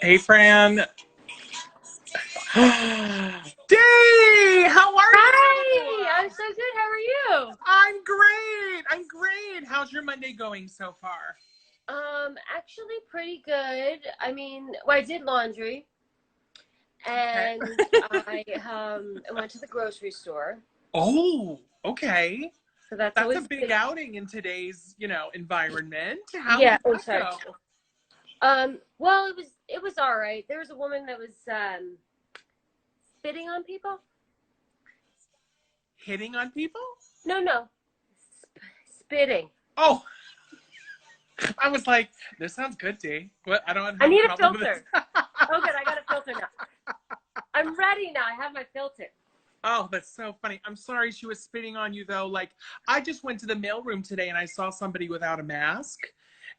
Hey, Fran. Dee, how are you? Hi, I'm so good. How are you? I'm great. I'm great. How's your Monday going so far? Actually pretty good. I mean, well, I did laundry Okay. and I went to the grocery store. Oh, okay. So that's That's a always big good. outing in today's, environment. How Yeah, did oh that sorry. go? Well, it was all right. There was a woman that was spitting on people. Hitting on people? No, no. Spitting. Oh, I was like, this sounds good, Dee. What? I don't I have a need a problem with filter. this. Oh good, I got a filter now. I'm ready now. I have my filter. Oh, that's so funny. I'm sorry she was spitting on you though. Like, I just went to the mailroom today and I saw somebody without a mask.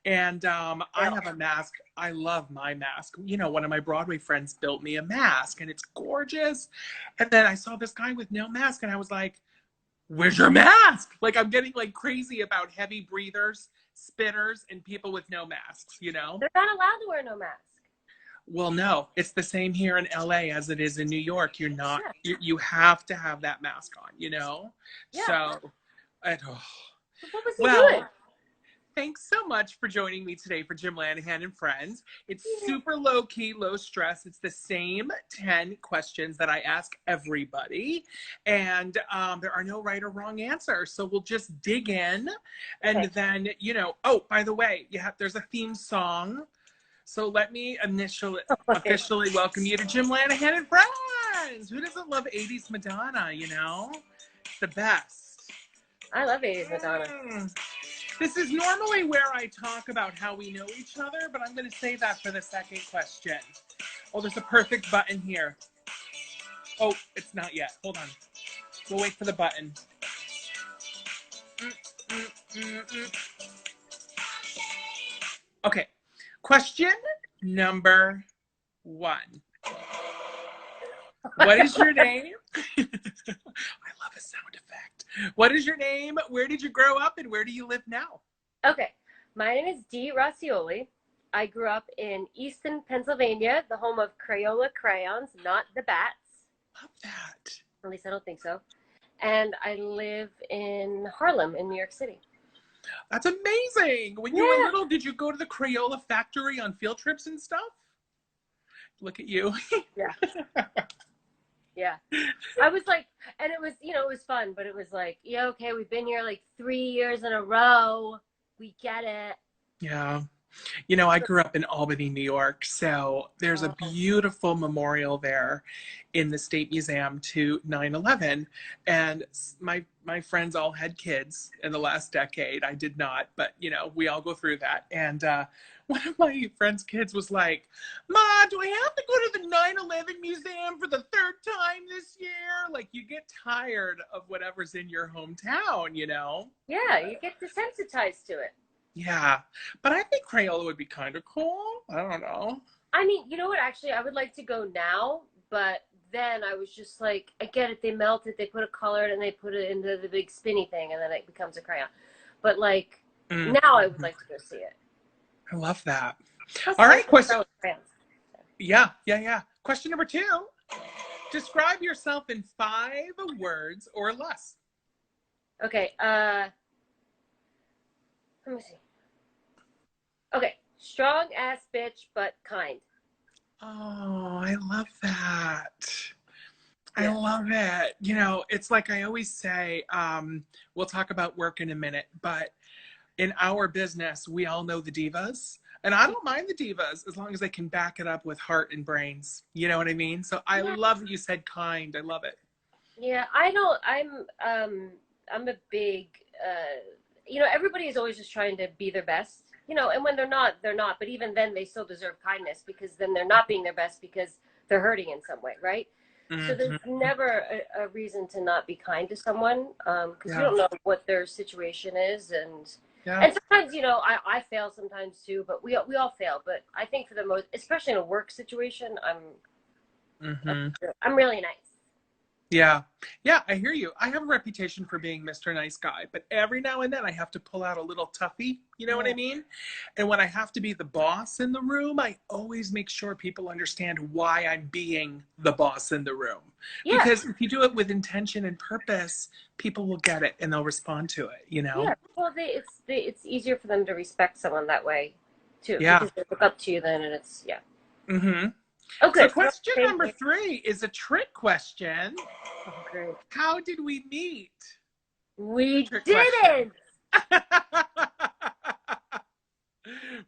And I Ew. have a mask. I love my mask. One of my Broadway friends built me a mask and it's gorgeous. And then I saw this guy with no mask and I was like, where's your mask? Like, I'm getting like crazy about heavy breathers, spitters, and people with no masks? They're not allowed to wear no mask. Well, no, it's the same here in LA as it is in New York. You're not, Yeah. you have to have that mask on? Yeah. So, oh. So what was he doing? Well, thanks so much for joining me today for Jim Lanahan and Friends. It's Yeah. super low key, low stress. It's the same 10 questions that I ask everybody. And there are no right or wrong answers. So we'll just dig in. And Okay. then, oh, by the way, there's a theme song. So let me Okay. officially welcome you to Jim Lanahan and Friends. Who doesn't love 80s Madonna? It's the best. I love 80s Madonna. Mm. This is normally where I talk about how we know each other, but I'm going to say that for the second question. Oh, there's a perfect button here. Oh, it's not yet. Hold on. We'll wait for the button. Mm, mm, mm, mm. Okay. Question number one. What is your name? I love a sound effect. What is your name? Where did you grow up and where do you live now? Okay. My name is Dee Roscioli. I grew up in Easton, Pennsylvania, the home of Crayola crayons, not the bats. Love that. At least I don't think so. And I live in Harlem, in New York City. That's amazing. When you were Yeah. little, did you go to the Crayola factory on field trips and stuff? Look at you. Yeah. Yeah. I was like, and it was, it was fun, but it was like, yeah, okay, we've been here like 3 years in a row. We get it. Yeah. I grew up in Albany, New York, so there's a Oh, beautiful memorial there in the State Museum to 9/11. And my friends all had kids in the last decade. I did not, but we all go through that. And one of my friends' kids was like, "Ma, do I have to go to the 9/11 museum for the third time this year?" Like, you get tired of whatever's in your hometown? yeah, you get desensitized to it. Yeah, but I think Crayola would be kind of cool. I don't know. I mean, you know what? Actually, I would like to go now, but then I was just like, I get it. They melt it, they put a color in, and they put it into the big spinny thing, and then it becomes a crayon. But like now, I would Mm-hmm. like to go see it. I love that. Plus, All I like right, question. acrylic crayons. Yeah, yeah, yeah. Question number two. Describe yourself in 5 words or less. Okay. Let me see. Okay, strong ass bitch, but kind. Oh, I love that. I Yeah. love it. It's like I always say, we'll talk about work in a minute, but in our business, we all know the divas. And I don't mind the divas as long as they can back it up with heart and brains. You know what I mean? So I Yeah. love that you said kind. I love it. Yeah. I don't. I'm a big. Everybody is always just trying to be their best. And when they're not, they're not. But even then, they still deserve kindness because then they're not being their best because they're hurting in some way, right? So there's Hmm. never a reason to not be kind to someone because you Yeah. don't know what their situation is, and Yeah. and sometimes I fail sometimes too, but we all fail. But I think for the most, especially in a work situation, I'm Hmm. I'm really nice. Yeah. Yeah, I hear you. I have a reputation for being Mr. Nice Guy, but every now and then I have to pull out a little toughie. You know what I Yeah. mean? And when I have to be the boss in the room, I always make sure people understand why I'm being the boss in the room. Yeah. Because if you do it with intention and purpose, people will get it and they'll respond to it, you know? Yeah. Well, it's easier for them to respect someone that way too, Yeah. because they look up to you then, and it's yeah. Mm-hmm. Oh, So good. We're on question the same number page. 3 is a trick question. Oh, great. How did we meet? We Trick question. didn't.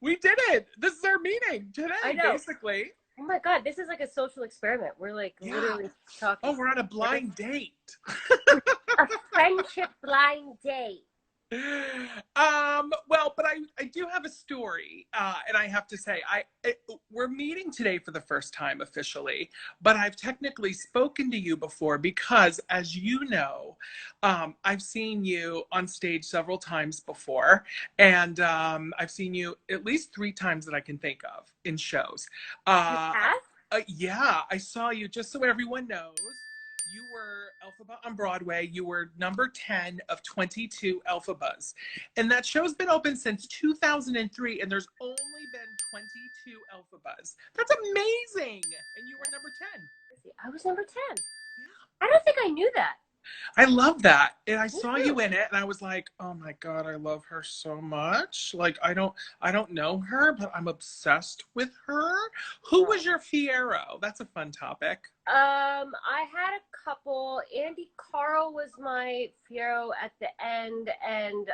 We did it. This is our meeting I today, know. basically. Oh my God, this is like a social experiment. We're like Yeah. literally talking. Oh, we're on a blind date. A friendship blind date. Well, but I do have a story, and I have to say, we're meeting today for the first time officially, but I've technically spoken to you before because, as you know, I've seen you on stage several times before, and I've seen you at least 3 times that I can think of in shows. You Uh, have? yeah, I saw you. Just so everyone knows, you were Elphaba on Broadway. You were number 10 of 22 Elphabas. And that show's been open since 2003, and there's only been 22 Elphabas. That's amazing. And you were number 10. I was number 10. Yeah. I don't think I knew that. I love that. And I Me saw too. you in it and I was like, "Oh my god, I love her so much. Like I don't know her, but I'm obsessed with her." Who Oh. was your Fiero? That's a fun topic. I had a couple. Andy Carl was my Fiero at the end, and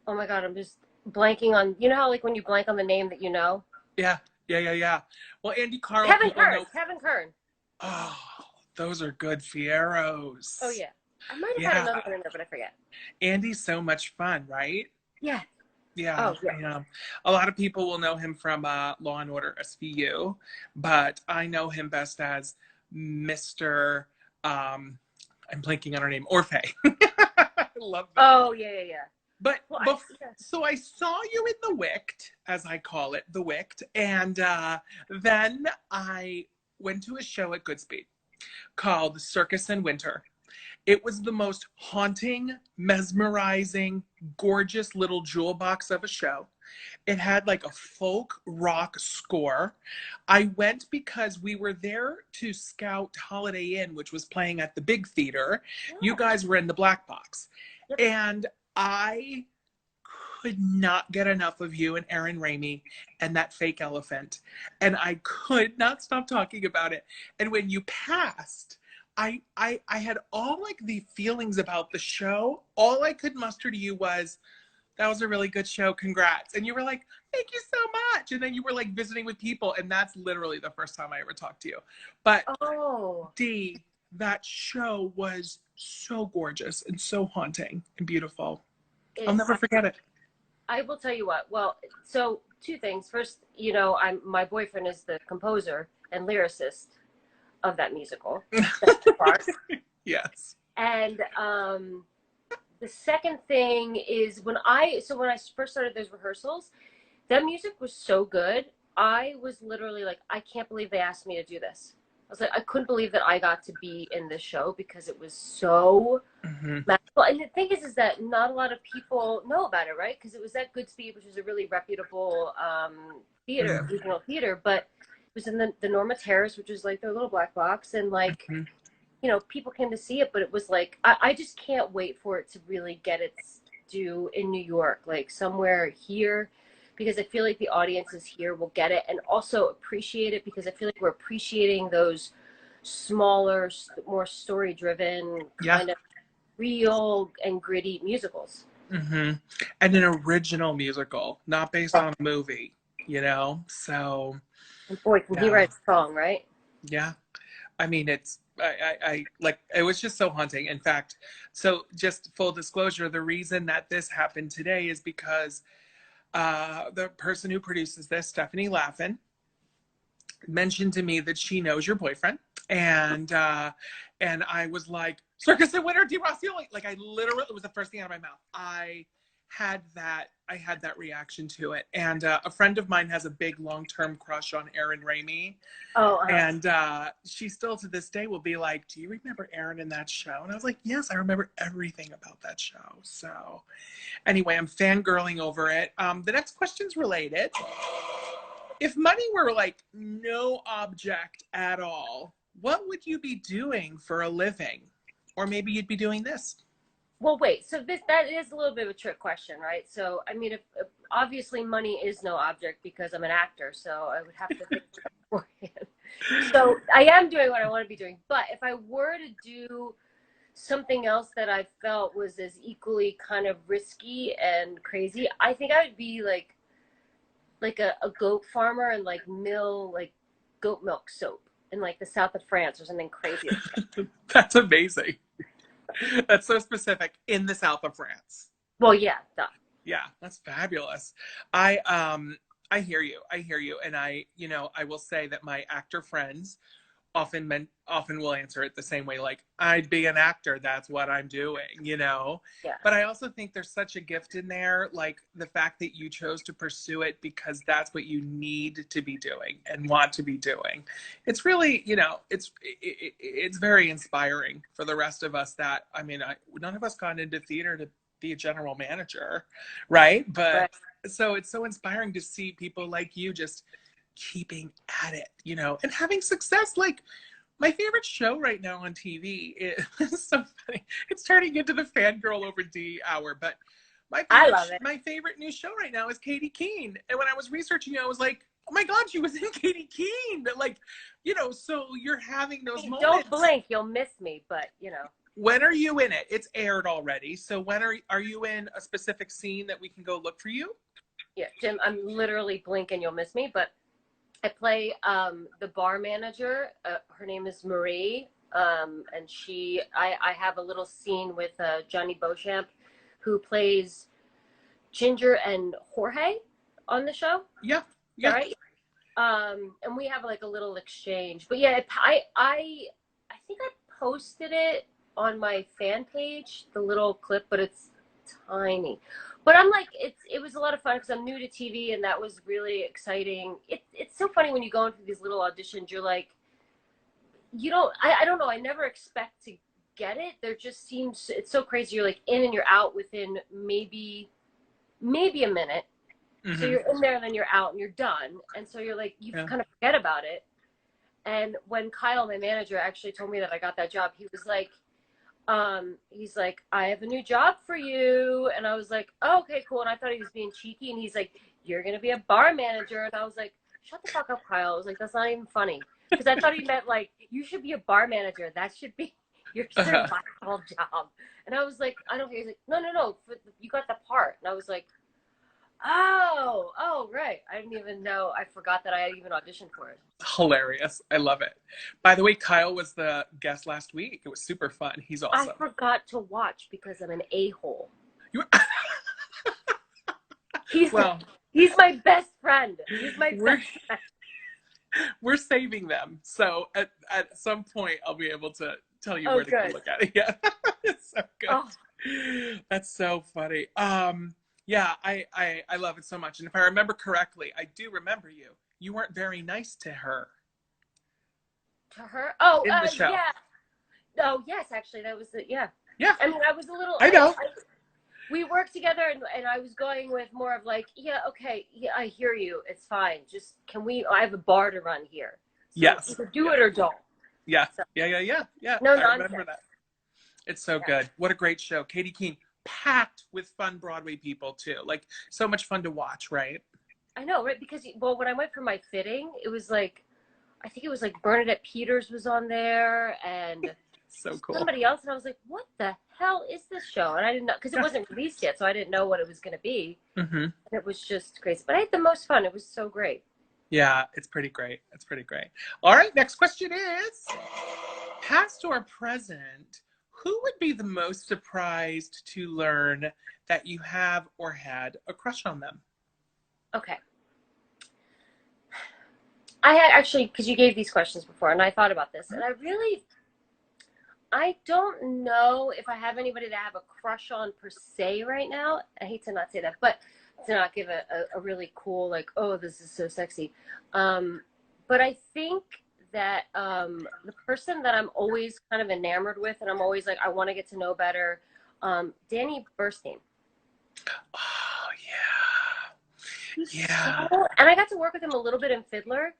oh my God, I'm just blanking on. You know how like when you blank on the name that you know? Yeah. Yeah, yeah, yeah. Well, Andy Carl Kevin people Kern. know. Kevin Kern. Oh, those are good Fieros. Oh yeah. I might have had Yeah. another one in there, but I forget. Andy's so much fun, right? Yeah. Yeah, Oh yeah. yeah. A lot of people will know him from Law and Order SVU, but I know him best as Mr. I'm blanking on her name, Orphe. I love that. Oh yeah, yeah, yeah. But Well, yeah. so I saw you in the Wicked, as I call it, the Wicked, and then I went to a show at Goodspeed called Circus in Winter. It was the most haunting, mesmerizing, gorgeous little jewel box of a show. It had like a folk rock score. I went because we were there to scout Holiday Inn, which was playing at the big theater. You Yeah. guys were in the black box. Yep. And I could not get enough of you and Aaron Ramey and that fake elephant. And I could not stop talking about it. And when you passed, I had all like the feelings about the show. All I could muster to you was, that was a really good show. Congrats. And you were like, thank you so much. And then you were like visiting with people. And that's literally the first time I ever talked to you. But Oh. Dee, that show was so gorgeous and so haunting and beautiful. I'll never forget it. I will tell you what. Well, so 2 things. First, you know, my boyfriend is the composer and lyricist of that musical. That's the part. Yes. And the second thing is when I first started those rehearsals, that music was so good. I was literally like, I can't believe they asked me to do this. I was like, I couldn't believe that I got to be in this show because it was so magical. And the thing is that not a lot of people know about it, right? Because it was at Goodspeed, which is a really reputable theater, regional theater, but it was in the Norma Terrace, which is like their little black box, and like, you know, people came to see it, but it was like, I just can't wait for it to really get its due in New York, like somewhere here, because I feel like the audiences here will get it and also appreciate it, because I feel like we're appreciating those smaller, more story-driven, kind of real and gritty musicals. And an original musical, not based on a movie, you know? So, And boy, can he write a song, right? yeah. I mean, I like, it was just so haunting. In fact, so just full disclosure, the reason that this happened today is because the person who produces this, Stephanie Laffin, mentioned to me that she knows your boyfriend. And I was like, Circus in Winter, Dee Roscioli. Like, I literally, it was the first thing out of my mouth. I I had that reaction to it. And a friend of mine has a big long-term crush on Erin Ramey. Oh, And she still to this day will be like, do you remember Erin in that show? And I was like, yes, I remember everything about that show. So anyway, I'm fangirling over it. The next question's related. If money were like no object at all, what would you be doing for a living? Or maybe you'd be doing this. well, wait. So that is a little bit of a trick question, right? So, I mean, if obviously money is no object because I'm an actor, so I would have to think beforehand. So I am doing what I want to be doing. But if I were to do something else that I felt was as equally kind of risky and crazy, I think I would be like a goat farmer and like mill like goat milk soap in like the south of France or something crazy. That's amazing. That's so specific. In the south of France. Well, yeah, duh. Yeah, that's fabulous. I hear you. I hear you. And I will say that my actor friends often will answer it the same way, like, I'd be an actor, that's what I'm doing. Yeah. But I also think there's such a gift in there, like the fact that you chose to pursue it because that's what you need to be doing and want to be doing. It's really, it's very inspiring for the rest of us that, I mean, none of us got into theater to be a general manager, right? But Right. so it's so inspiring to see people like you just keeping at it, and having success. Like, my favorite show right now on TV is so funny. It's turning into the fangirl over Dee hour, but I love it. my favorite new show right now is Katie Keene. And when I was researching, I was like, oh my God, she was in Katie Keene. Like, so you're having those moments. Don't blink, you'll miss me, but When are you in it? It's aired already. So when are you in a specific scene that we can go look for you? Yeah, Jim, I'm literally blinking, you'll miss me, but I play the bar manager. Her name is Marie, and I have a little scene with Johnny Beauchamp, who plays Ginger and Jorge on the show. Yeah, yeah. Right. And we have like a little exchange. But yeah, I think I posted it on my fan page, the little clip, but it's tiny. But I'm like, it was a lot of fun because I'm new to TV, and that was really exciting. It's so funny when you go into these little auditions, you're like, I don't know, I never expect to get it. There just seems, it's so crazy. You're like in and you're out within maybe a minute. Mm-hmm. So you're in there and then you're out and you're done. And so you're like, you kind of forget about it. And when Kyle, my manager, actually told me that I got that job, he was like, he's like, I have a new job for you. And I was like, oh, okay, cool. And I thought he was being cheeky. And he's like, you're going to be a bar manager. And I was like, shut the fuck up, Kyle. I was like, that's not even funny. Because I thought he meant like, you should be a bar manager. That should be your survival job. And I was like, I don't care. He's like, no. You got the part. And I was like, oh, right. I didn't even know. I forgot that I had even auditioned for it. Hilarious. I love it. By the way, Kyle was the guest last week. It was super fun. He's awesome. I forgot to watch because I'm an a-hole. He's my best friend. He's my best friend. We're saving them. So at some point, I'll be able to tell you where to go look at it. Yeah. It's so good. Oh. That's so funny. Yeah, I love it so much. And if I remember correctly, I do remember you. You weren't very nice to her. To her? Oh, in the show. Yeah. Oh, yes, actually, that was it. Yeah. Yeah. I mean, I was a little. I know. We worked together, and I was going with more of like, yeah, okay, yeah, I hear you. It's fine. Just I have a bar to run here. So yes. Either do it or don't. Yeah. So, yeah. No I nonsense. remember that. It's so good. What a great show. Katie Keene, packed with fun Broadway people too. Like, so much fun to watch, right? I know, right? Because, well, when I went for my fitting, it was like, I think it was like Bernadette Peters was on there and so cool. Somebody else. And I was like, what the hell is this show? And I didn't know, because it wasn't released yet, so I didn't know what it was going to be. Mm-hmm. And it was just crazy. But I had the most fun. It was so great. Yeah, it's pretty great. It's pretty great. All right, next question is, past or present, who would be the most surprised to learn that you have or had a crush on them? Okay. I had actually, because you gave these questions before, and I thought about this, and I don't know if I have anybody that I have a crush on per se right now. I hate to not say that, but to not give a really cool, like, oh, this is so sexy. But I think that the person that I'm always kind of enamored with, and I'm always like, I want to get to know better, Danny Burstein. Oh He's so, yeah. and I got to work with him a little bit in Fiddler.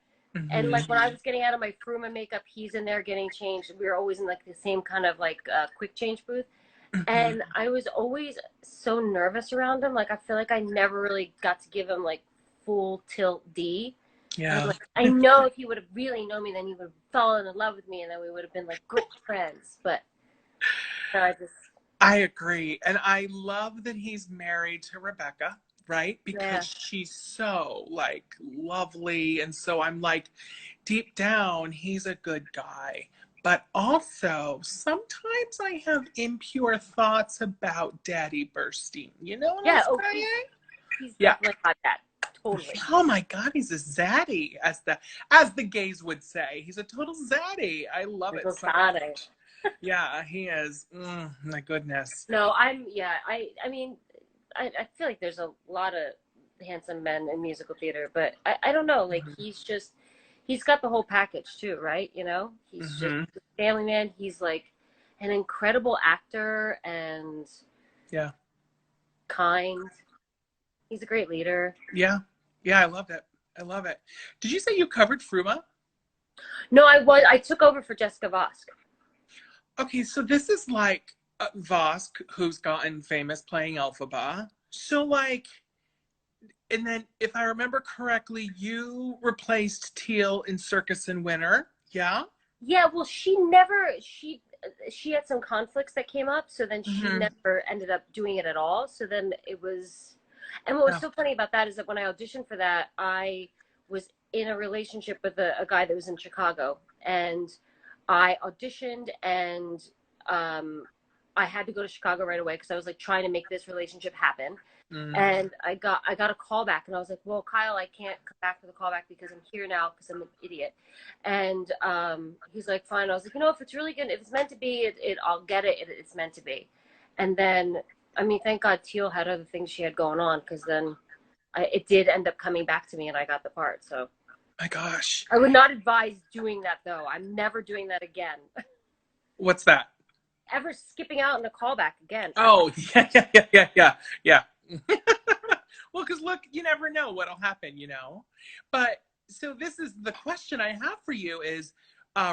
And Hmm. like when I was getting out of my Fruma makeup, he's in there getting changed. We were always in like the same kind of like quick change booth. Hmm. And I was always so nervous around him. Like I feel like I never really got to give him like full tilt D. And I'm Yeah. like, I know if he would have really known me, then he would have fallen in love with me, and then we would have been like good friends. But no, I just, I agree. And I love that he's married to Rebecca, right? yeah, Because she's so like lovely. And so I'm like, deep down, he's a good guy. But also, sometimes I have impure thoughts about Daddy Burstein. You know what I'm yeah. Oh, saying? he's Yeah. definitely got that. Totally. Oh my God, he's a zaddy, as the gays would say. He's a total zaddy. I love it Little so Sade. much. Yeah, he is. My goodness. No, yeah, I mean, I feel like there's a lot of handsome men in musical theater, but I don't know, like Hmm. he's got the whole package too, right? You know, he's just Hmm. a family man. He's like an incredible actor and Yeah. kind. He's a great leader. Yeah. Yeah, I love it. I love it. Did you say you covered Fruma? No, I took over for Jessica Vosk. Okay, so this is like Vosk, who's gotten famous playing Elphaba. So, like, and then if I remember correctly, you replaced Teal in Circus in Winter. Yeah? Yeah, well, she had some conflicts that came up, so then she Hmm. never ended up doing it at all. So then it was, and what was Yeah. so funny about that is that when I auditioned for that, I was in a relationship with a guy that was in Chicago, and I auditioned, and um, I had to go to Chicago right away because I was like trying to make this relationship happen. Mm. And I got a call back, and I was like, well, Kyle, I can't come back for the call back because I'm here now because I'm an idiot. And he's like, fine. I was like, if it's really good, if it's meant to be, I'll get it. It's meant to be. And then, I mean, thank God Teal had other things she had going on, because then it did end up coming back to me, and I got the part. So My gosh. I would not advise doing that, though. I'm never doing that again. What's that? Ever skipping out in a callback again, ever. Oh, yeah, yeah, yeah, yeah, yeah, yeah. Well, because look, you never know what'll happen. But so this is the question I have for you is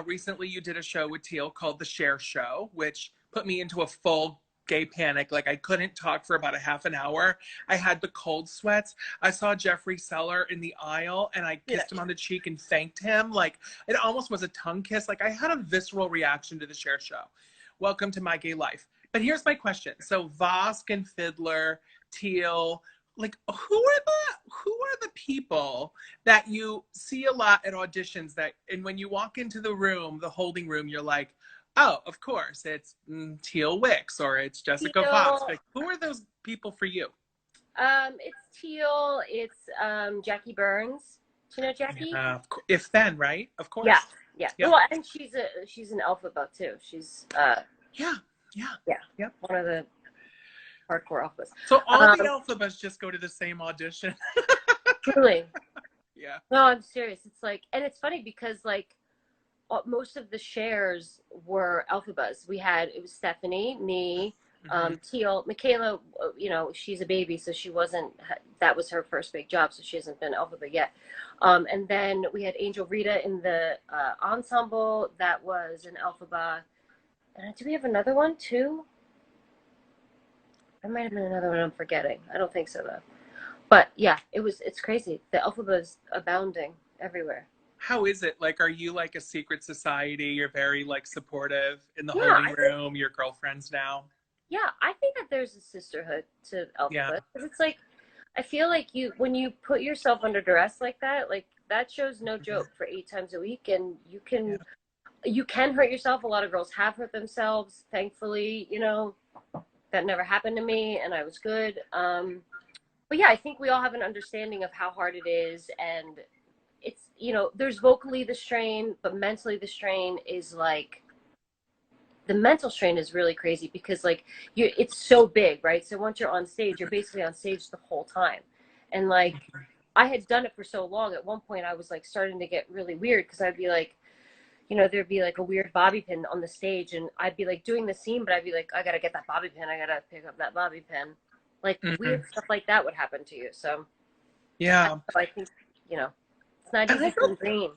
recently you did a show with Teal called The Share Show, which put me into a full gay panic. Like I couldn't talk for about a half an hour. I had the cold sweats. I saw Jeffrey Seller in the aisle and I Yeah. kissed him on the cheek and thanked him. Like it almost was a tongue kiss. Like I had a visceral reaction to The Share Show. Welcome to my gay life. But here's my question. So Vosk and Fiddler, Teal, like who are the people that you see a lot at auditions that and when you walk into the room, the holding room, you're like, oh, of course, it's Teal Wicks or it's Jessica Vox. Teal, Like, who are those people for you? it's Teal, it's Jackie Burns. Do you know Jackie? Yeah, if then, right? Of Yeah, course. yeah. Yep. Well, and she's an alpha buff too. She's Yeah. Yeah. yeah, Yep. one of the hardcore alphas. So all the Um, alphabets just go to the same audition. truly. Yeah. No, I'm serious. It's like, and it's funny because like most of the shares were alphabas. It was Stephanie, me, Hmm. Teal, Michaela. She's a baby, so she wasn't. That was her first big job, so she hasn't been alphaba yet. And then we had Angel Rita in the ensemble. That was an alphaba. And do we have another one too? There might have been another one I'm forgetting. I don't think so though. But yeah, it's crazy. The alphabet is abounding everywhere. How is it? Like, are you like a secret society? You're very like supportive in the Yeah, holding room, your girlfriends now? I think that there's a sisterhood to Yeah. alphabet. Because it's like I feel like when you put yourself under duress like that show's no Mhm. joke for 8 times a week, and Yeah. you can hurt yourself. A lot of girls have hurt themselves. Thankfully, that never happened to me, and I was good. But yeah, I think we all have an understanding of how hard it is, and there's vocally the strain, but mentally the strain is like the mental strain is really crazy because like it's so big, right? So once you're on stage, you're basically on stage the whole time. And like I had done it for so long, at one point I was like starting to get really weird because I'd be like, you know, there'd be like a weird bobby pin on the stage and I'd be like doing the scene, but I'd be like, I gotta get that bobby pin, I gotta pick up that bobby pin. Like Mm-hmm. weird stuff like that would happen to you. So Yeah. I think, you know, it's not And I easy to don't, dream.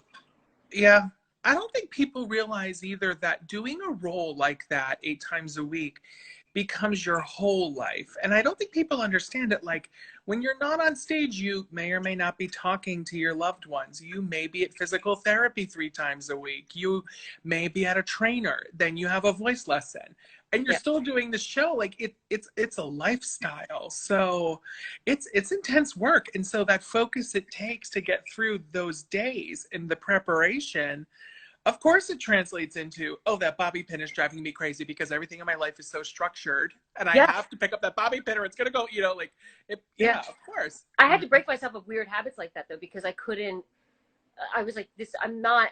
yeah, I don't think people realize either that doing a role like that 8 times a week becomes your whole life. And I don't think people understand it. Like when you're not on stage, you may or may not be talking to your loved ones. You may be at physical therapy 3 times a week. You may be at a trainer. Then you have a voice lesson. And you're Yeah. still doing the show. Like it's a lifestyle. So it's intense work. And so that focus it takes to get through those days in the preparation, of course it translates into, oh, that bobby pin is driving me crazy because everything in my life is so structured and I Yeah. have to pick up that bobby pin or it's going to go, like it, Yeah. yeah, of course. I had to break myself of weird habits like that though, because I couldn't, I was like this, I'm not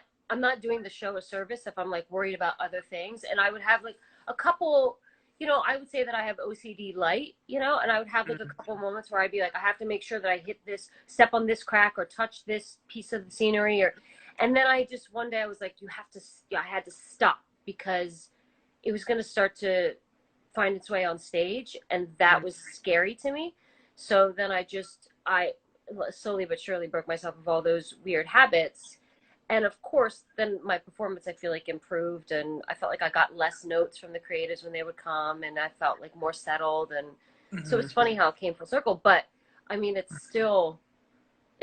doing the show a service if I'm like worried about other things. And I would have like a couple, you know, I would say that I have OCD light, you know, and I would have like a couple moments where I'd be like, I have to make sure that I hit this, step on this crack or touch this piece of the scenery or, and then I just, one day I was like, I had to stop because it was going to start to find its way on stage. And that was scary to me. So then I slowly but surely broke myself of all those weird habits. And of course, then my performance, I feel like improved and I felt like I got less notes from the creatives when they would come and I felt like more settled. And so Mm-hmm. it's funny how it came full circle, but I mean, it's still,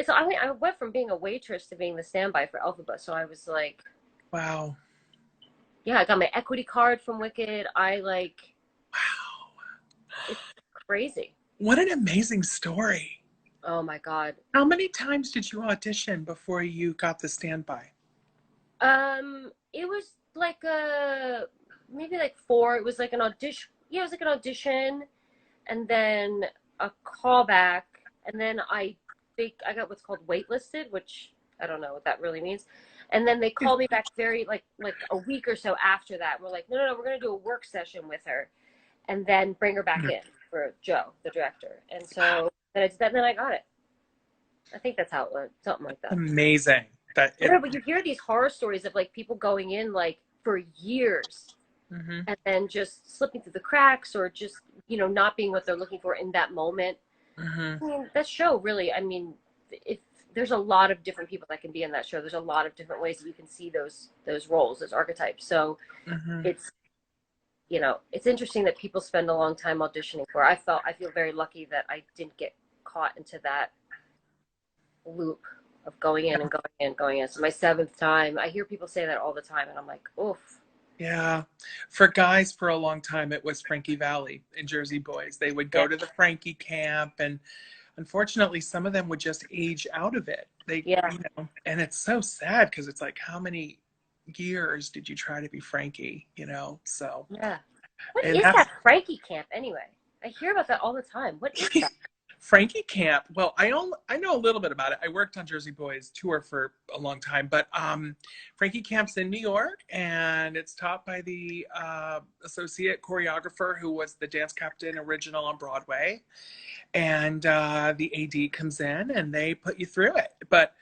I went from being a waitress to being the standby for Elphaba. So I was like, Wow. yeah, I got my equity card from Wicked. I like, Wow. it's crazy. What an amazing story. Oh my God. How many times did you audition before you got the standby? It was like maybe like four. It was like an audition. Yeah, it was like an audition, and then a callback, and then I think I got what's called waitlisted, which I don't know what that really means. And then they called me back very like a week or so after that. We're like, no, we're gonna do a work session with her, and then bring her back in for Joe, the director. And so then I did that, and then I got it. I think that's how it went, something like that. Amazing. Yeah, but you hear these horror stories of like people going in like for years Mm-hmm. and then just slipping through the cracks or just, you know, not being what they're looking for in that moment. Mm-hmm. I mean, that show really, I mean, if there's a lot of different people that can be in that show, there's a lot of different ways that you can see those roles, those archetypes. So Mm-hmm. it's, you know, it's interesting that people spend a long time auditioning for. I feel very lucky that I didn't get caught into that loop of going in and going in, going in. So my seventh time, I hear people say that all the time, and I'm like, oof. Yeah. For guys, for a long time, it was Frankie Valli and Jersey Boys. They would Yeah, go to the Frankie camp, and unfortunately, some of them would just age out of it. yeah, And it's so sad because it's like, how many years did you try to be Frankie, So, yeah. What and is that's that Frankie camp anyway? I hear about that all the time. What is that? Frankie Camp. Well, I know a little bit about it. I worked on Jersey Boys tour for a long time, but Frankie Camp's in New York, and it's taught by the associate choreographer who was the dance captain original on Broadway, and the AD comes in and they put you through it. But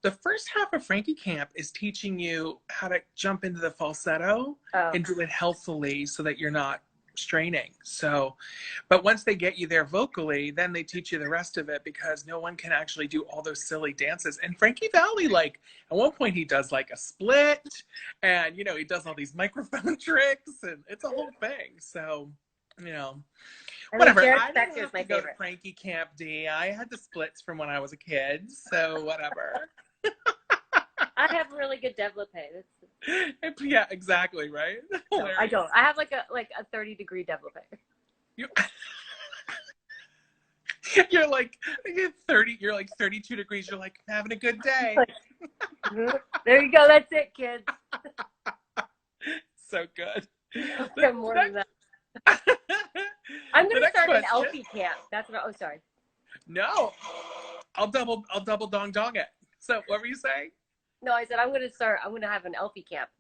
the first half of Frankie Camp is teaching you how to jump into the falsetto Oh, and do it healthily so that you're not straining. So, but once they get you there vocally, then they teach you the rest of it because no one can actually do all those silly dances. And Frankie Valli, like at one point he does like a split and, he does all these microphone tricks and it's a whole thing. So, I mean, whatever. Jared I didn't Spector is have my to go to favorite. Frankie Camp D. I had the splits from when I was a kid. So whatever. I have really good développé. Yeah, exactly, right? No, I don't. I have like a 30-degree développé. You, you're like 30. You're like 32 degrees. You're like having a good day. There you go. That's it, kids. So good. More than that. I'm gonna start an Elfie camp. That's what. Oh, sorry. No, I'll double dong it. So what were you saying? No, I said I'm gonna have an Elfie camp.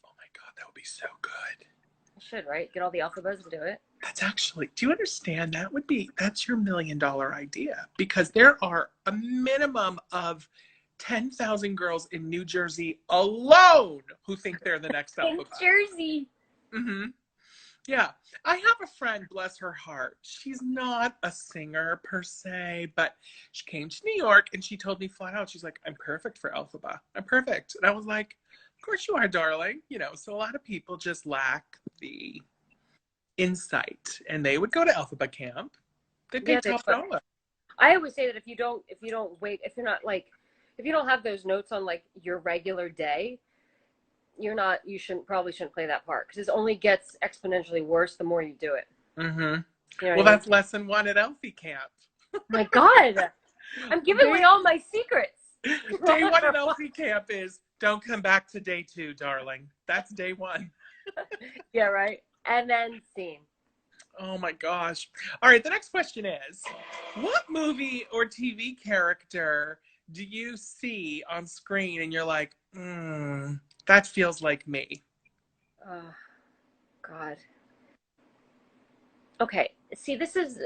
Oh my God, that would be so good. I should, right? Get all the alphabets and do it. That's actually, do you understand? That's your $1 million idea, because there are a minimum of 10,000 girls in New Jersey alone who think they're the next In alphabet. Jersey. Mm-hmm. Yeah. I have a friend, bless her heart. She's not a singer per se, but she came to New York and she told me flat out, she's like, I'm perfect for Elphaba. I'm perfect. And I was like, of course you are, darling. You know, so a lot of people just lack the insight, and they would go to Elphaba camp. They'd Yeah, get top dollar. I always say that if you don't wait, if you're not like, if you don't have those notes on like your regular day, you probably shouldn't play that part, because it only gets exponentially worse the more you do it. Mm-hmm. You know well, what I mean? that's lesson 1 at Elfie camp. My God, I'm giving away all my secrets. Day 1 at Elfie camp is don't come back to day 2, darling. That's day 1. Yeah, right. And then scene. Oh my gosh. All right, the next question is, what movie or TV character do you see on screen and you're like, that feels like me? Oh, God. Okay. See, this is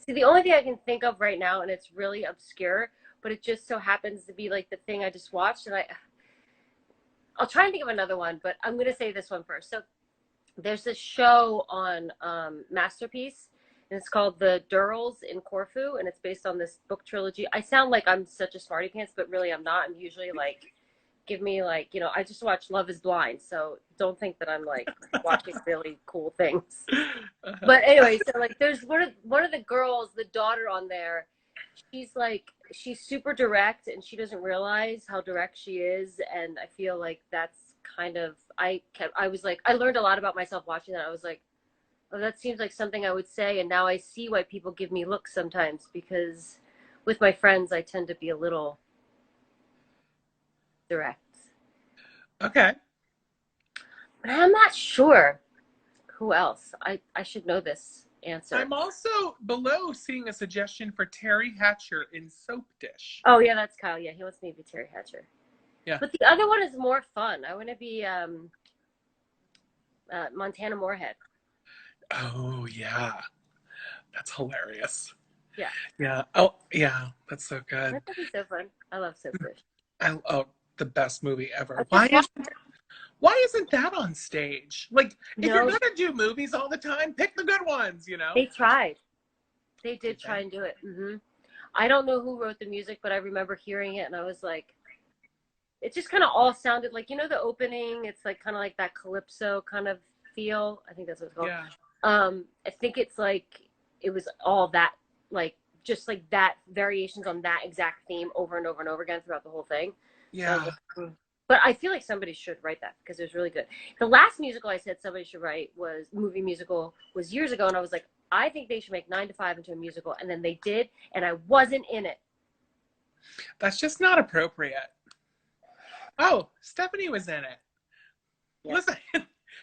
the only thing I can think of right now, and it's really obscure, but it just so happens to be like the thing I just watched, and I'll try and think of another one, but I'm gonna say this one first. So there's this show on Masterpiece, and it's called The Durrells in Corfu, and it's based on this book trilogy. I sound like I'm such a smarty pants, but really I'm not. I'm usually like, give me like, you know, I just watch Love is Blind, so don't think that I'm like watching really cool things. But anyway, so like there's one of the girls, the daughter on there, she's super direct, and she doesn't realize how direct she is, and I feel like that's kind of, I was like, I learned a lot about myself watching that. I was like, oh, that seems like something I would say, and now I see why people give me looks sometimes, because with my friends I tend to be a little direct. Okay. But I'm not sure who else. I should know this answer. I'm also below seeing a suggestion for Terry Hatcher in Soap Dish. Oh yeah, that's Kyle. Yeah, he wants me to be Terry Hatcher. Yeah. But the other one is more fun. I want to be Montana Moorhead. Oh yeah, that's hilarious. Yeah. Yeah. Oh yeah, that's so good. That would be so fun. I love Soap Dish. The best movie ever. Why isn't that on stage? Like, if you're gonna do movies all the time, pick the good ones, you know? They tried. They did try and do it. Mm-hmm. I don't know who wrote the music, but I remember hearing it, and I was like, it just kind of all sounded like, you know, the opening, it's like kind of like that calypso kind of feel. I think that's what it's called. Yeah. I think it's like, it was all that, like, just like that, variations on that exact theme over and over and over again throughout the whole thing. Yeah. So but I feel like somebody should write that, because it was really good. The last musical I said somebody should write was years ago, and I was like, I think they should make 9 to 5 into a musical, and then they did, and I wasn't in it. That's just not appropriate. Oh, Stephanie was in it. Yeah. Listen,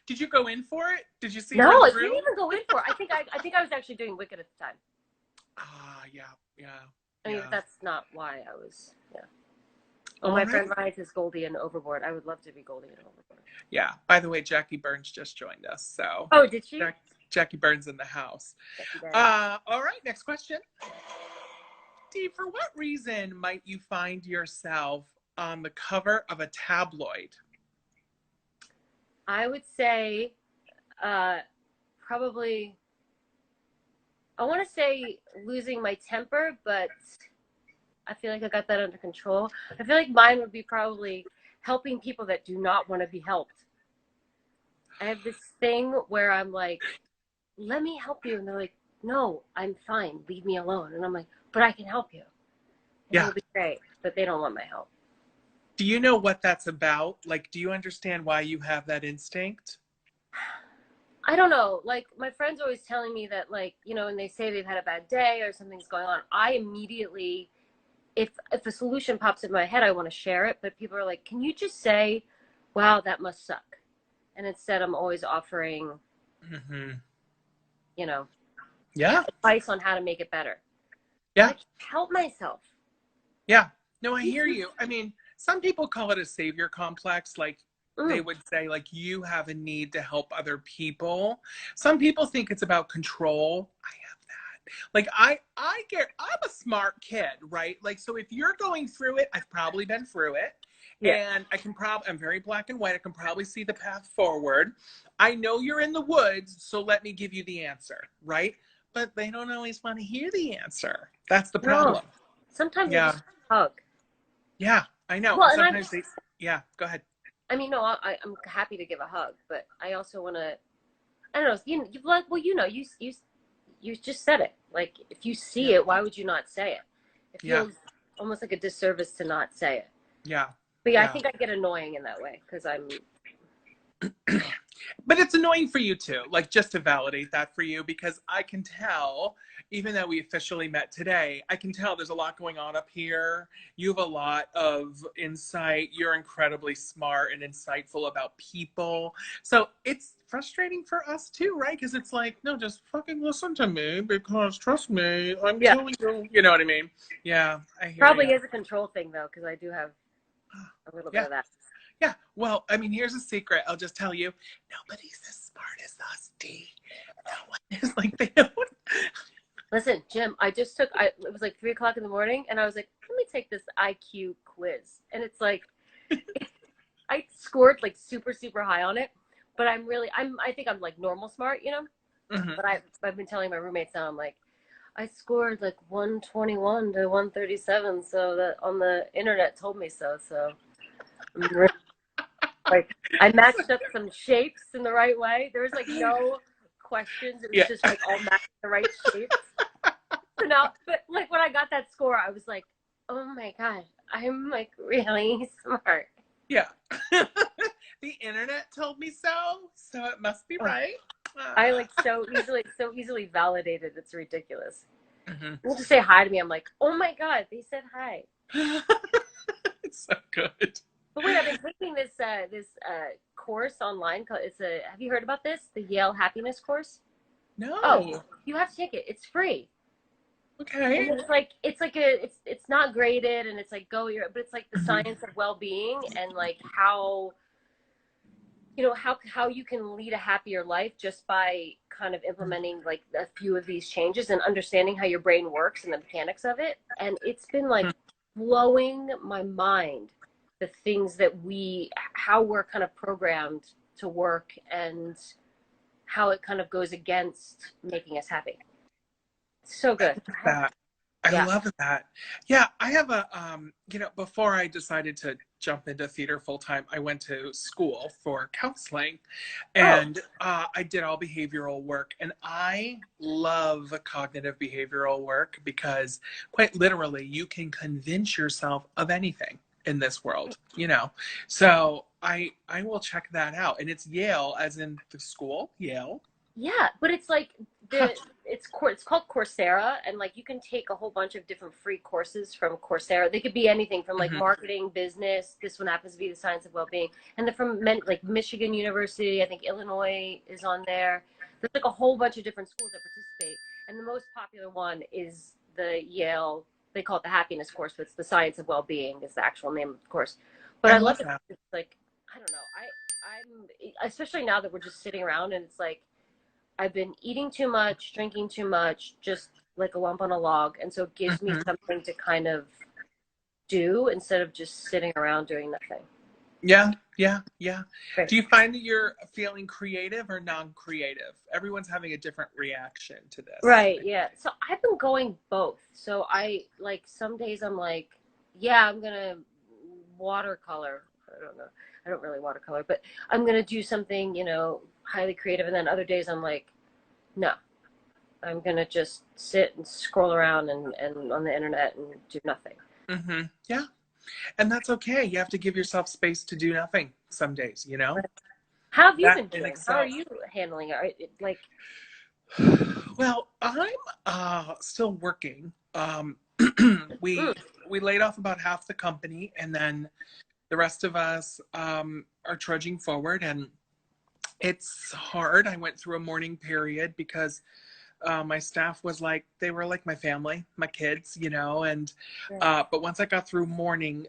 did you go in for it? Did you see her? No, I didn't even go in for it. I think I was actually doing Wicked at the time. Yeah. I mean, that's not why I was. Yeah. Oh, my friend Ryan is Goldie in Overboard. I would love to be Goldie in Overboard. Yeah. By the way, Jackie Burns just joined us. So. Oh, did she? Jackie Burns in the house. All right. Next question. Dee, for what reason might you find yourself on the cover of a tabloid? I would say, probably. I want to say losing my temper, but I feel like I got that under control. I feel like mine would be probably helping people that do not want to be helped. I have this thing where I'm like, let me help you. And they're like, no, I'm fine. Leave me alone. And I'm like, but I can help you. And it'll be great. But they don't want my help. Do you know what that's about? Like, do you understand why you have that instinct? I don't know. Like, my friends are always telling me that, like, you know, when they say they've had a bad day or something's going on, I immediately, if a solution pops in my head, I want to share it. But people are like, can you just say, wow, that must suck? And instead, I'm always offering, you know, advice on how to make it better. Yeah. Like, help myself. Yeah. No, I hear you. I mean, some people call it a savior complex. Like, they Mm. would say like you have a need to help other people. Some people think it's about control. I have that. Like I'm a smart kid, right? Like so if you're going through it, I've probably been through it. Yeah. And I'm very black and white. I can probably see the path forward. I know you're in the woods, so let me give you the answer, right? But they don't always want to hear the answer. That's the No. problem. Sometimes they Yeah. just hug. Yeah, I know. Well, And and sometimes they, yeah, go ahead. I mean, no, I'm happy to give a hug, but I also want to. I don't know. You like, well, you know, you just said it. Like, if you see Yeah. it, why would you not say it? It Yeah. feels almost like a disservice to not say it. Yeah. But yeah, I Yeah. think I get annoying in that way because I'm. But it's annoying for you too, like just to validate that for you, because I can tell, even though we officially met today, I can tell there's a lot going on up here. You have a lot of insight. You're incredibly smart and insightful about people. So it's frustrating for us too, right? Because it's like, no, just fucking listen to me because trust me, I'm Yeah, telling you, you know what I mean? Yeah, I hear probably you. is a control thing though, because I do have a little bit Yeah. of that. Yeah, well, I mean, here's a secret. I'll just tell you. Nobody's as smart as us, Dee. No one is like they don't. Listen, Jim, I just took. It was like 3 o'clock in the morning, and I was like, let me take this IQ quiz, and it's like I scored like super super high on it, but I think I'm like normal smart, you know. Mhm. But I've been telling my roommates now, I'm like, I scored like 121 to 137, so that on the internet told me so. So I'm really, like, I matched up some shapes in the right way. There was like no questions. It was Yeah. just like all matched the right shapes. So now, but like when I got that score, I was like, oh my God, I'm like really smart. Yeah. The internet told me so it must be Ugh. right. I like so easily validated. It's ridiculous. Mhm. People just say hi to me. I'm like, oh my God, they said hi. It's so good. But wait, I've been taking this course online. It's a. Have you heard about this? The Yale Happiness course. Oh, No. you have to take it. It's free, and Okay. it's not graded, and it's like but it's like the Mhm. science of well-being and like how you can lead a happier life just by kind of implementing like a few of these changes and understanding how your brain works and the mechanics of it. And it's been like blowing my mind, the things that how we're kind of programmed to work and how it kind of goes against making us happy. So I good. love that. I Yeah. love that. Yeah, I have a before I decided to jump into theater full time, I went to school for counseling, Oh, and I did all behavioral work, and I love cognitive behavioral work because quite literally you can convince yourself of anything in this world, you know. So I will check that out, and it's Yale, as in the school, Yale. yeah, but it's like Huh. it's called Coursera, and like you can take a whole bunch of different free courses from Coursera. They could be anything from like Mhm. marketing, business. This one happens to be the science of well-being, and then from like Michigan University. I think Illinois is on there. There's like a whole bunch of different schools that participate, and the most popular one is the Yale. They call it the happiness course, but it's the science of well-being is the actual name of the course. But I I love love it. that. It's like I don't know. I'm especially now that we're just sitting around and it's like I've been eating too much, drinking too much, just like a lump on a log. And so it gives me Mhm. something to kind of do instead of just sitting around doing nothing. Yeah, yeah, yeah. Right. Do you find that you're feeling creative or non-creative? Everyone's having a different reaction to this. Right. Yeah. So I've been going both. So I like some days I'm like, yeah, I'm going to watercolor. I don't know. I don't really watercolor, but I'm going to do something, highly creative. And then other days I'm like, no, I'm going to just sit and scroll around and on the internet and do nothing. Yeah, and that's okay. You have to give yourself space to do nothing some days, you know? How have you That been in doing? How are itself. you handling it? Like, Well, I'm still working. mm, We laid off about half the company, and then the rest of us are trudging forward, and it's hard. I went through a mourning period because my staff was like, they were like my family, my kids, you know. And right. but once I got through mourning,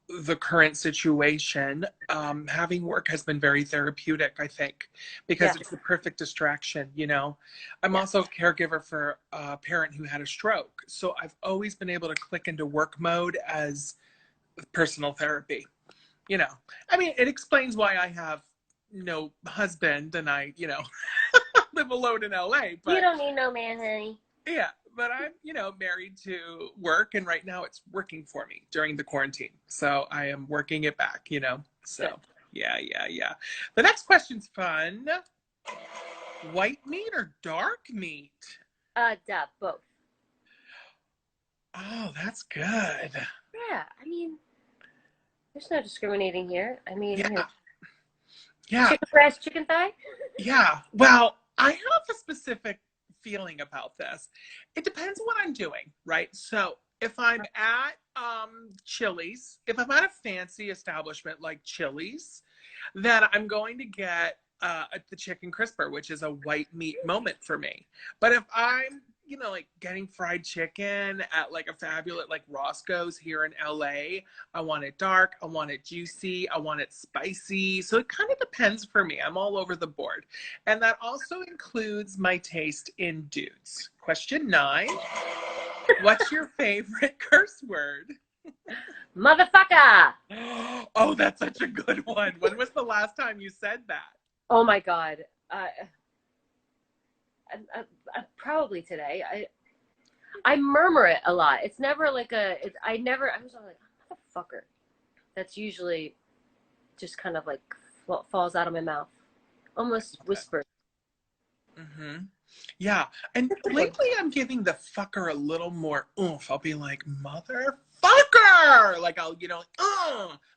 the current situation, having work has been very therapeutic, I think, Yeah. because it's the perfect distraction, you know. I'm Yeah. also a caregiver for a parent who had a stroke. So I've always been able to click into work mode as personal therapy, you know. I mean, it explains why I have no husband and I, you know, live alone in LA, You but don't need no man, honey. yeah, but I'm, you know, married to work, and right now it's working for me during the quarantine. So I am working it back, you know. Good. So yeah, yeah, yeah. The next question's fun. White meat or dark meat? Duh, both. Oh, that's good. Yeah, I mean, there's no discriminating here. I mean, here, Yeah, yeah, chicken breast, chicken thigh. yeah. Well, I have a specific feeling about this. It depends what I'm doing, right? So if I'm at Chili's, if I'm at a fancy establishment like Chili's, then I'm going to get the chicken crisper, which is a white meat moment for me. But if I'm, you know, like getting fried chicken at like a fabulous like Roscoe's here in LA, I want it dark, I want it juicy, I want it spicy. So it kind of depends for me. I'm all over the board. And that also includes my taste in dudes. Question 9. What's your favorite curse word? Motherfucker. Oh, that's such a good one. When was the last time you said that? Oh my God. Probably today. I murmur it a lot. It's never like I was like, motherfucker. That's usually just kind of like falls out of my mouth. Almost whispered. Mm-hmm. Yeah. And lately I'm giving the fucker a little more oomph. I'll be like, motherfucker! Like I'll, you know,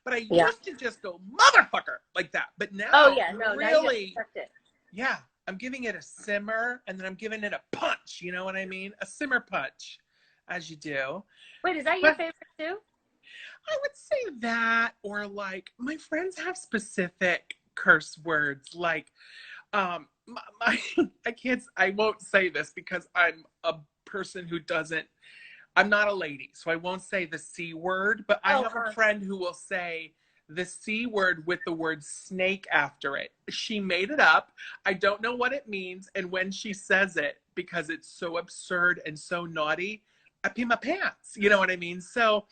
but I Yeah. used to just go, motherfucker, like that. But now Oh yeah, no, really, now you have to it. yeah, I'm giving it a simmer and then I'm giving it a punch. You know what I mean? A simmer punch, as you do. Wait, is that your But favorite too? I would say that, or like my friends have specific curse words, like my I can't, I won't say this because I'm a person who doesn't, I'm not a lady, so I won't say the C word, but I have a friend who will say the C word with the word snake after it. She made it up. I don't know what it means. And when she says it, because it's so absurd and so naughty, I pee my pants. You know what I mean? So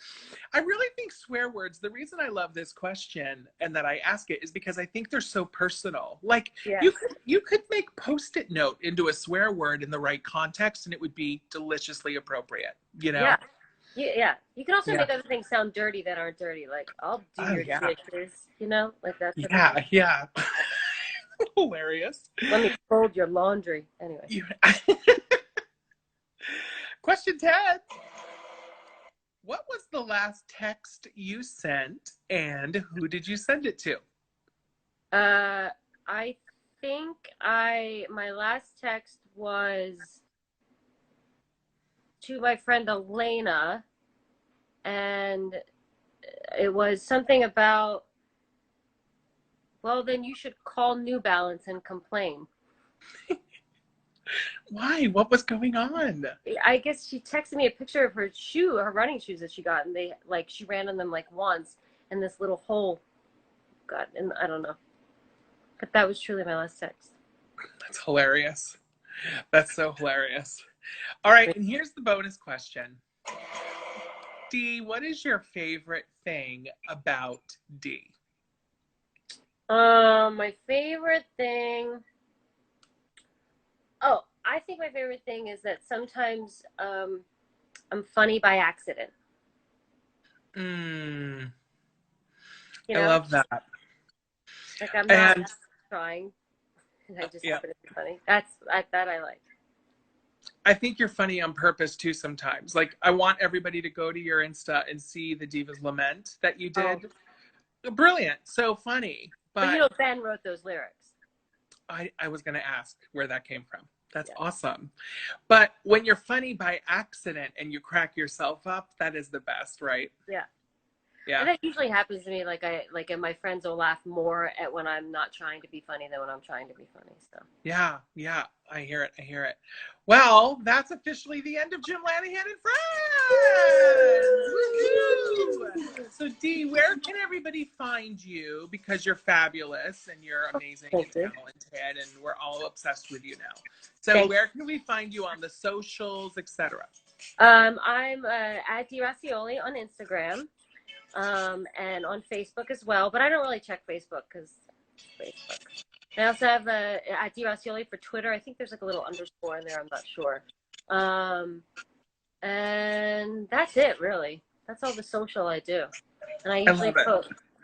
I really think swear words, the reason I love this question and that I ask it is because I think they're so personal. Like Yes. you could make post-it note into a swear word in the right context and it would be deliciously appropriate, you know? Yeah. Yeah. You can also Yeah. make other things sound dirty that aren't dirty. Like, I'll do Oh your yeah. dishes, you know? Like that type of Yeah, thing. yeah. Hilarious. Let me fold your laundry. Anyway. You... Question 10. What was the last text you sent and who did you send it to? I think my last text was to my friend Elena, and it was something about, well, then you should call New Balance and complain. Why? What was going on? I guess she texted me a picture of her running shoes that she got, and she ran in them like once, and this little hole got, and I don't know. But that was truly my last text. That's hilarious. That's so hilarious. All right, and here's the bonus question. Dee, what is your favorite thing about Dee? My favorite thing. Oh, I think my favorite thing is that sometimes I'm funny by accident. Mm, You I know, love that. like I'm not And trying, and I just yeah, happen to be funny. That I like. I think you're funny on purpose too sometimes. Like I want everybody to go to your Insta and see the Divas Lament that you did. Brilliant. So funny. But you But know, Ben wrote those lyrics. I was going to ask where that came from. That's Yeah. awesome. But when you're funny by accident and you crack yourself up, that is the best, right? Yeah. Yeah. And that usually happens to me. And my friends will laugh more at when I'm not trying to be funny than when I'm trying to be funny. So. Yeah, yeah. I hear it. I hear it. Well, that's officially the end of Jim Lanahan and Friends. Woo-hoo! So Dee, where can everybody find you? Because you're fabulous and you're amazing and Thank you. talented, and we're all obsessed with you now. So Thank where can we find you on the socials, etc.? I'm at Dee Roscioli on Instagram, and on Facebook as well. But I don't really check Facebook because Facebook. I also have at Dee Roscioli for Twitter. I think there's like a little underscore in there. I'm not sure. And that's it, really. That's all the social I do. And I usually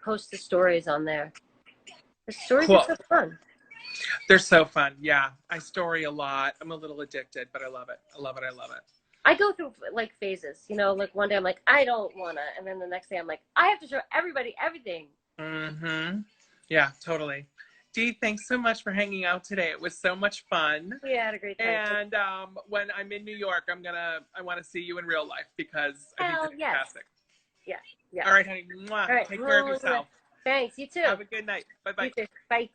post the stories on there. The stories are so fun. They're so fun. Yeah, I story a lot. I'm a little addicted, but I love it. I love it. I love it. I go through like phases, you know, like one day I'm like, I don't wanna, and then the next day I'm like, I have to show everybody everything. Mm-hmm. Yeah, totally. Dee, thanks so much for hanging out today. It was so much fun. We had a great time. And when I'm in New York, I want to see you in real life because I think you're fantastic. Yeah. All right, honey. Mwah. All right. Take care of yourself. Thanks. You too. Have a good night. Bye-bye. You too. Bye.